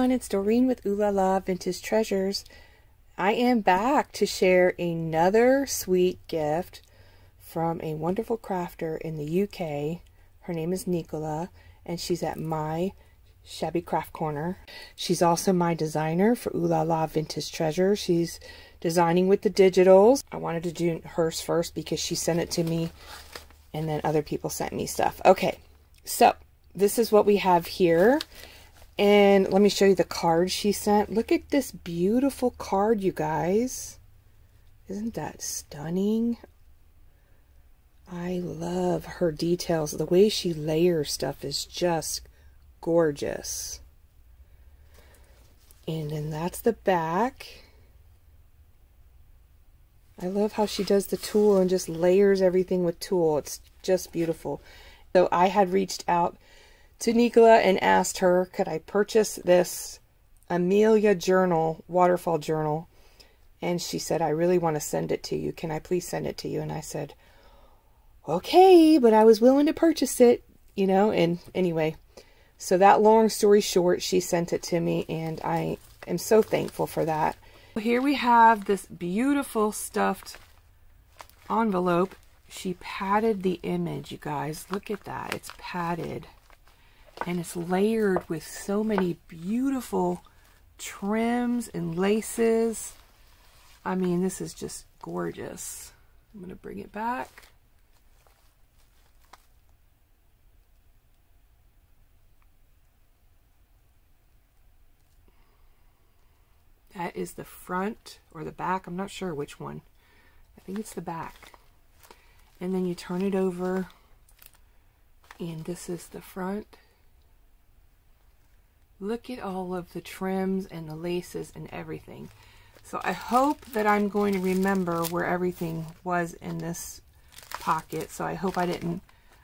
everyone, it's Doreen with Oohlala Vintage Treasures. I am back to share another sweet gift from a wonderful crafter in the UK. Her name is Nicola, and she's at my Shabby Craft Corner. She's also my designer for Oohlala Vintage Treasures. She's designing with the digitals. I wanted to do hers first because she sent it to me, and then other people sent me stuff. Okay, so this is what we have here. And let me show you the card she sent. Look at this beautiful card, you guys. Isn't that stunning? I love her details. The way she layers stuff is just gorgeous. And then that's the back. I love how she does the tulle and just layers everything with tulle. It's just beautiful. So I had reached out to Nicola and asked her, could I purchase this Amelia journal, Waterfall journal? And she said, I really want to send it to you. Can I please send it to you? And I said, okay, but I was willing to purchase it, you know. And anyway, so that long story short, she sent it to me, and I am so thankful for that. Here we have this beautiful stuffed envelope. She padded the image, you guys. Look at that. It's padded. And it's layered with so many beautiful trims and laces. I mean, this is just gorgeous. I'm going to bring it back. That is the front or the back. I'm not sure which one. I think it's the back. And then you turn it over, and this is the front. Look at all of the trims and the laces and everything. So I hope that I'm going to remember where everything was in this pocket. So I hope I didn't.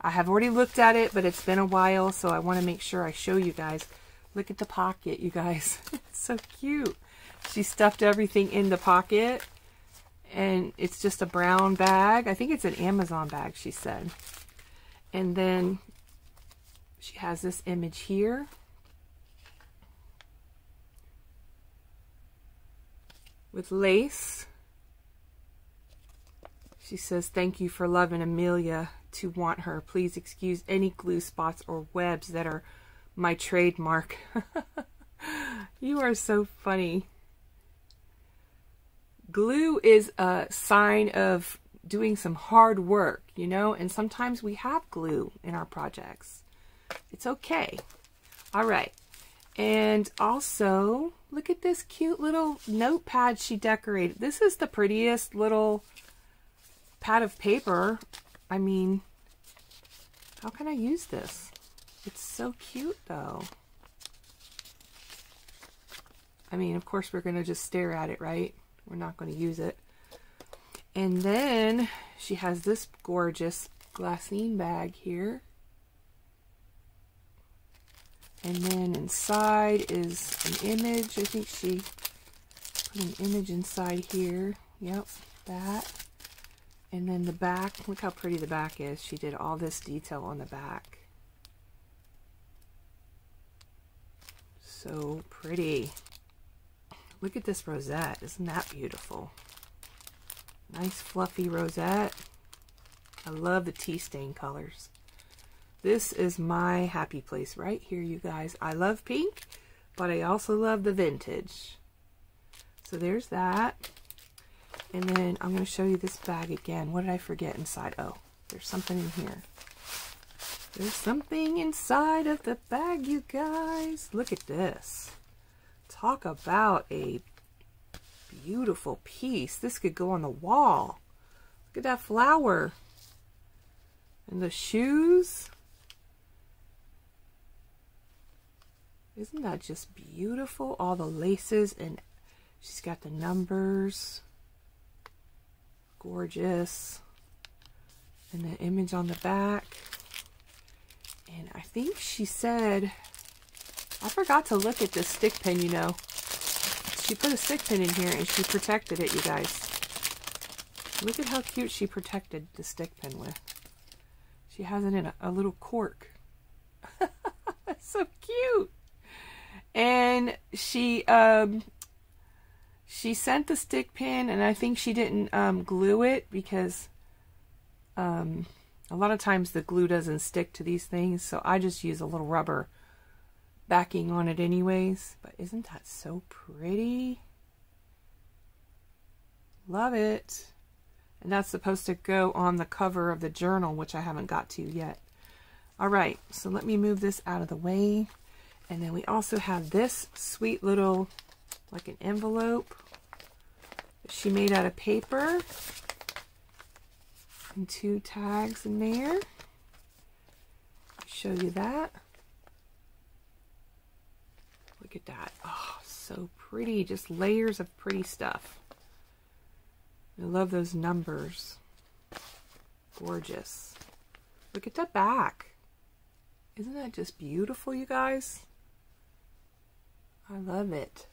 I have already looked at it, but it's been a while, so I want to make sure I show you guys. Look at the pocket, you guys. It's so cute. She stuffed everything in the pocket, and it's just a brown bag. I think it's an Amazon bag, she said. And then she has this image here. With lace. She says, thank you for loving Amelia to want her. Please excuse any glue spots or webs that are my trademark. You are so funny. Glue is a sign of doing some hard work, you know, and sometimes we have glue in our projects. It's okay. All right. And also, look at this cute little notepad she decorated. This is the prettiest little pad of paper. I mean, how can I use this? It's so cute, though. I mean, of course, we're going to just stare at it, right? We're not going to use it. And then she has this gorgeous glassine bag here. And then inside is an image. I think she put an image inside here. Yep, that. And then the back. Look how pretty the back is. She did all this detail on the back. So pretty. Look at this rosette. Isn't that beautiful? Nice fluffy rosette. I love the tea stain colors. This is my happy place right here, you guys. I love pink, but I also love the vintage. So there's that. And then I'm going to show you this bag again. What did I forget inside? Oh, there's something in here. There's something inside of the bag, you guys. Look at this. Talk about a beautiful piece. This could go on the wall. Look at that flower. And the shoes. Isn't that just beautiful? All the laces, and she's got the numbers. Gorgeous. And the image on the back. And I think she said, I forgot to look at this stick pin, you know. She put a stick pin in here and she protected it, you guys. Look at how cute she protected the stick pin with. She has it in a little cork. That's so cute. And she sent the stick pin, and I think she didn't glue it because a lot of times the glue doesn't stick to these things, so I just use a little rubber backing on it anyways. But isn't that so pretty? Love it. And that's supposed to go on the cover of the journal, which I haven't got to yet. All right, so let me move this out of the way. And then we also have this sweet little, like an envelope that she made out of paper. And 2 tags in there. Show you that. Look at that. Oh, so pretty. Just layers of pretty stuff. I love those numbers. Gorgeous. Look at the back. Isn't that just beautiful, you guys? I love it.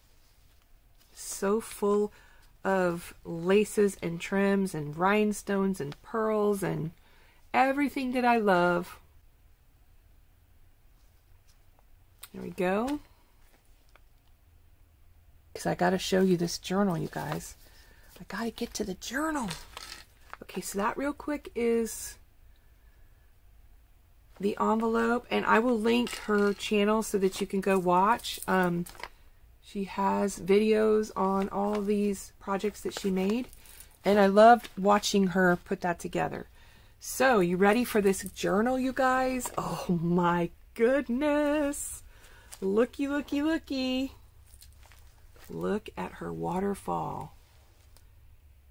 So full of laces and trims and rhinestones and pearls and everything that I love. There we go. Because I got to show you this journal, you guys. I got to get to the journal. Okay, so that real quick is the envelope, and I will link her channel so that you can go watch. She has videos on all of these projects that she made, and I loved watching her put that together. So, you ready for this journal, you guys? Oh my goodness. Looky, looky, looky. Look at her waterfall.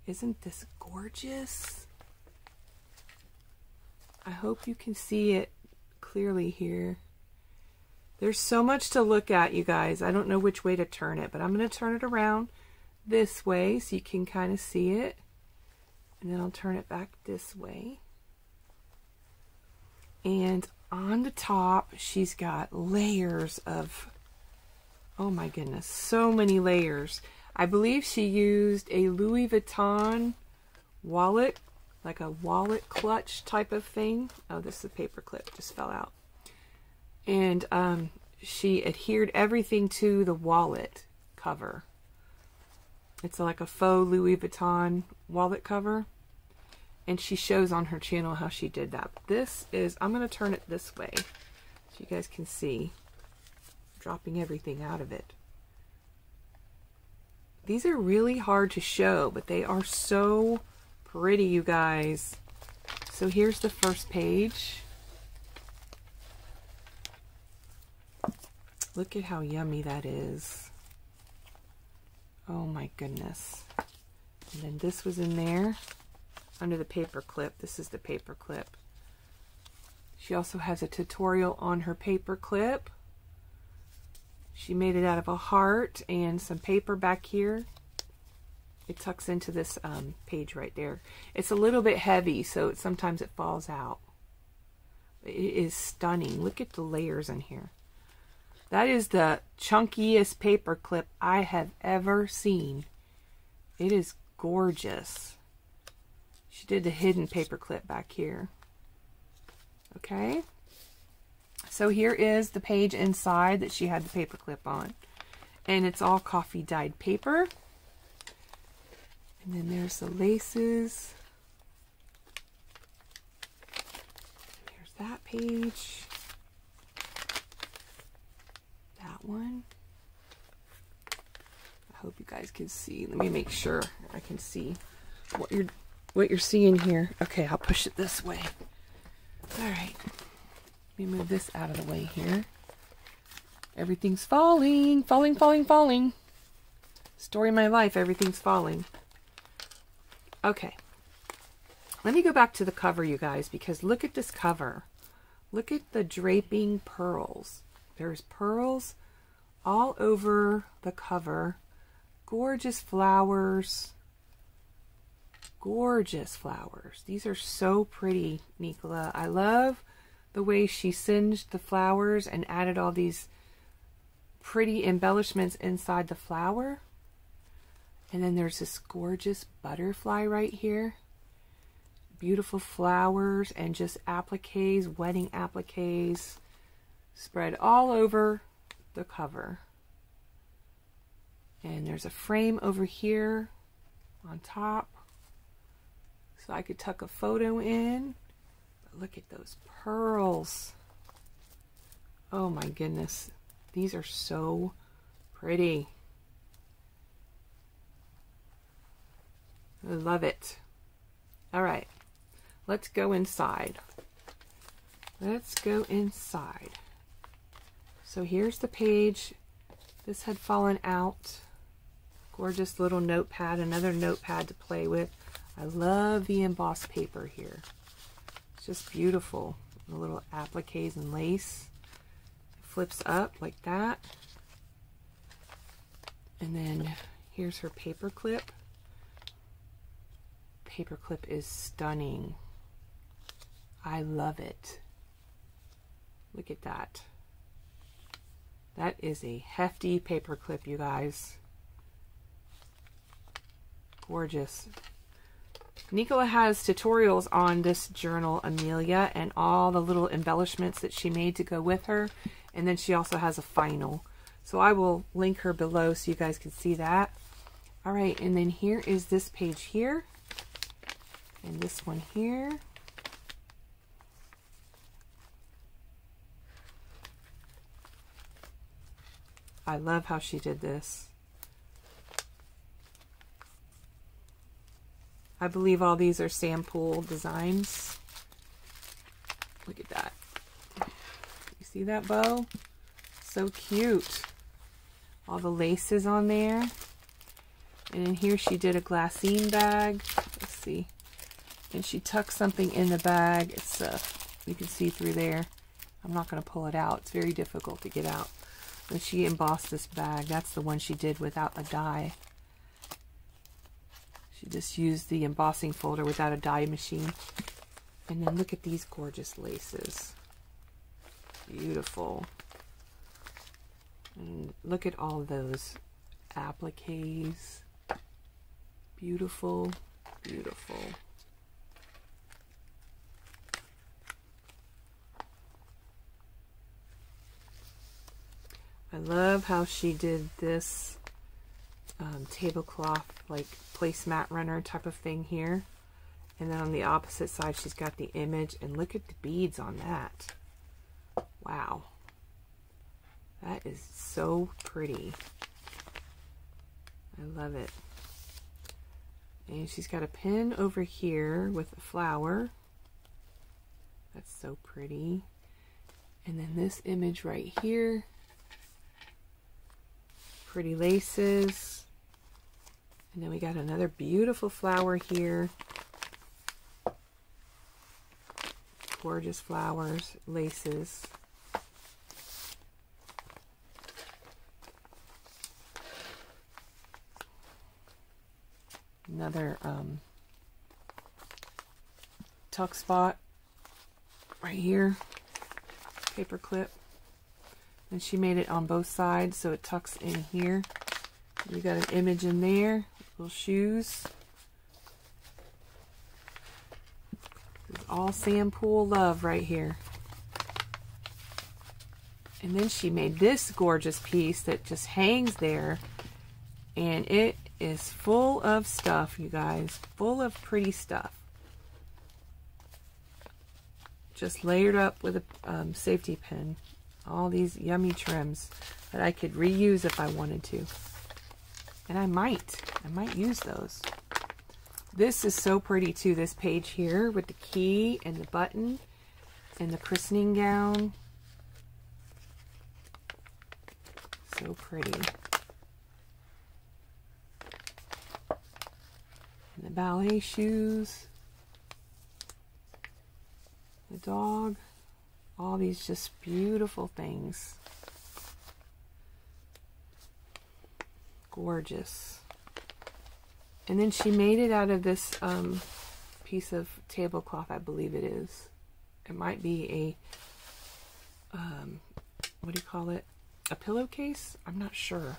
Isn't this gorgeous? I hope you can see it clearly here. There's so much to look at, you guys. I don't know which way to turn it, but I'm going to turn it around this way so you can kind of see it. And then I'll turn it back this way. And on the top, she's got layers of, oh my goodness, so many layers. I believe she used a Louis Vuitton wallet, like a wallet clutch type of thing. Oh, this is a paper clip, just fell out. And she adhered everything to the wallet cover. It's like a faux Louis Vuitton wallet cover. And she shows on her channel how she did that. This is, I'm going to turn it this way so you guys can see. Dropping everything out of it. These are really hard to show, but they are so pretty, you guys. So here's the first page. Look at how yummy that is. Oh my goodness. And then this was in there under the paper clip. This is the paper clip. She also has a tutorial on her paper clip. She made it out of a heart and some paper back here. It tucks into this page right there. It's a little bit heavy, so sometimes it falls out. It is stunning. Look at the layers in here. That is the chunkiest paper clip I have ever seen. It is gorgeous. She did the hidden paper clip back here. Okay. So here is the page inside that she had the paper clip on. And it's all coffee dyed paper. And then there's the laces. There's that page. That one. I hope you guys can see. Let me make sure I can see what you're seeing here. Okay, I'll push it this way. All right. Let me move this out of the way here. Everything's falling, falling, falling, falling. Story of my life, everything's falling. Okay. Let me go back to the cover, you guys, because look at this cover. Look at the draping pearls. There's pearls all over the cover. Gorgeous flowers. Gorgeous flowers. These are so pretty, Nicola. I love the way she singed the flowers and added all these pretty embellishments inside the flower. And then there's this gorgeous butterfly right here. Beautiful flowers and just appliques, wedding appliques, spread all over the cover. And there's a frame over here on top, so I could tuck a photo in. But look at those pearls. Oh my goodness. These are so pretty. I love it. All right, let's go inside. Let's go inside. So here's the page. This had fallen out. Gorgeous little notepad, another notepad to play with. I love the embossed paper here. It's just beautiful. The little appliques and lace. It flips up like that. And then here's her paper clip. Paper clip is stunning. I love it. Look at that. That is a hefty paper clip, you guys. Gorgeous. Nicola has tutorials on this journal, Amelia, and all the little embellishments that she made to go with her. And then she also has a final. So I will link her below so you guys can see that. All right, and then here is this page here. And this one here. I love how she did this. I believe all these are sample designs. Look at that. You see that bow? So cute. All the laces on there. And in here she did a glassine bag. Let's see. And she tucked something in the bag. It's you can see through there. I'm not going to pull it out. It's very difficult to get out. And she embossed this bag. That's the one she did without a die. She just used the embossing folder without a die machine. And then look at these gorgeous laces. Beautiful. And look at all those appliques. Beautiful, beautiful. I love how she did this tablecloth, like placemat runner type of thing here. And then on the opposite side, she's got the image. And look at the beads on that. Wow. That is so pretty. I love it. And she's got a pin over here with a flower. That's so pretty. And then this image right here. Pretty laces. And then we got another beautiful flower here. Gorgeous flowers, laces. Another tuck spot right here. Paper clip. And she made it on both sides, so it tucks in here. We got an image in there, little shoes. It's all sand pool love right here. And then she made this gorgeous piece that just hangs there. And it is full of stuff, you guys. Full of pretty stuff. Just layered up with a safety pin. All these yummy trims that I could reuse if I wanted to. And I might use those. This is so pretty too, this page here with the key and the button and the christening gown. So pretty. And the ballet shoes. The dog. All these just beautiful things. Gorgeous. And then she made it out of this piece of tablecloth, I believe it is. It might be a, what do you call it? A pillowcase? I'm not sure.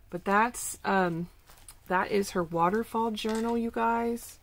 But that's, that is her Waterfall journal, you guys.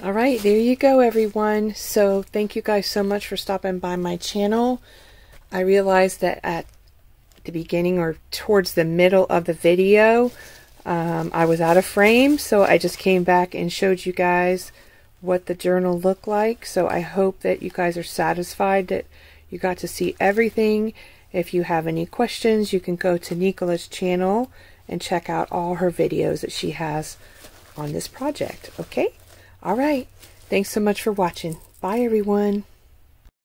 All right, there you go, everyone. So thank you guys so much for stopping by my channel. I realized that at the beginning or towards the middle of the video, I was out of frame, so I just came back and showed you guys what the journal looked like. So I hope that you guys are satisfied that you got to see everything. If you have any questions, you can go to Nicola's channel and check out all her videos that she has on this project. Okay? All right. Thanks so much for watching. Bye, everyone.